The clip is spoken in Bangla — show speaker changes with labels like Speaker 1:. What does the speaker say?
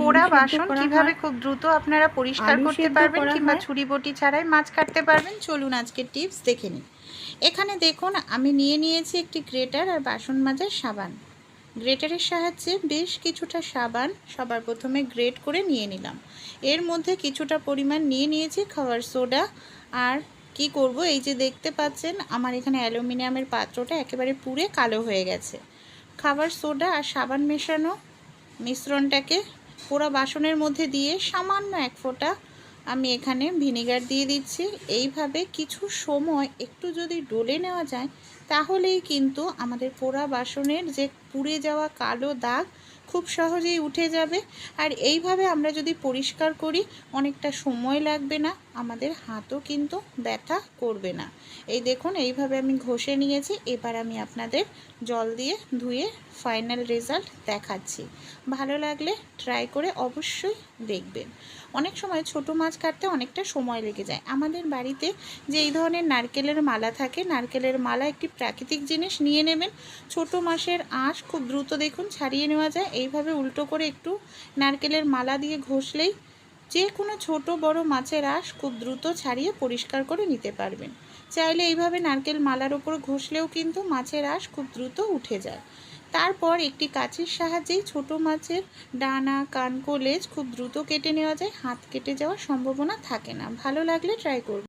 Speaker 1: পোড়া বাসন কিভাবে খুব দ্রুত আপনারা পরিষ্কার করতে পারবেন কিংবা ছুরি বটি ছাড়াই মাছ কাটতে পারবেন, চলুন আজকের টিপস দেখে নিন। এখানে দেখুন আমি নিয়েছি একটি গ্রেটার আর বাসন মাজার সাবান। গ্রেটারের সাহায্যে বেশ কিছুটা সাবান সবার প্রথমে গ্রেট করে নিয়ে নিলাম। এর মধ্যে কিছুটা পরিমাণ নিয়েছি খাবার সোডা। আর কি করব, এই যে দেখতে পাচ্ছেন আমার এখানে অ্যালুমিনিয়ামের পাত্রটা একেবারে পুড়ে কালো হয়ে গেছে। খাবার সোডা আর সাবান মেশানো মিশ্রণটাকে পোড়া বাসনের মধ্যে দিয়ে সামান্য এক ফোঁটা আমি এখানে ভিনেগার দিয়ে দিচ্ছি। এইভাবে কিছু সময় একটু যদি ডলে নেওয়া যায় তাহলেই কিন্তু আমাদের পোড়া বাসনের যে পুড়ে যাওয়া কালো দাগ খুব সহজেই উঠে যাবে। আর এইভাবে আমরা যদি পরিষ্কার করি অনেকটা সময় লাগবে না, আমাদের হাতও কিন্তু ব্যথা করবে না। এই দেখুন এইভাবে আমি ঘষে নিয়েছি। এবার আমি আপনাদের জল দিয়ে ধুয়ে ফাইনাল রেজাল্ট দেখাচ্ছি। ভালো লাগলে ট্রাই করে অবশ্যই দেখবেন। অনেক সময় ছোট মাছ কাটতে অনেকটা সময় লেগে যায়। আমাদের বাড়িতে যে এই ধরনের নারকেলের মালা থাকে, নারকেলের মালা একটি প্রাকৃতিক জিনিস, নিয়ে নেবেন। ছোট মাছের আঁশ খুব দ্রুত দেখুন ছাড়িয়ে নেওয়া যায়। এইভাবে উল্টো করে একটু নারকেলের মালা দিয়ে ঘষলেই যে কোনো ছোট বড় মাছের আঁশ খুব দ্রুত ছাড়িয়ে পরিষ্কার করে নিতে পারবেন। চাইলে এইভাবে নারকেল মালার ওপর ঘষলেও কিন্তু মাছের আঁশ খুব দ্রুত উঠে যায়। তারপর একটি কাঁচির সাহায্যেই ছোট মাছের ডানা, কানকো, লেজ খুব দ্রুত কেটে নেওয়া যায়। হাত কেটে যাওয়ার সম্ভাবনা থাকে না। ভালো লাগলে ট্রাই করুন।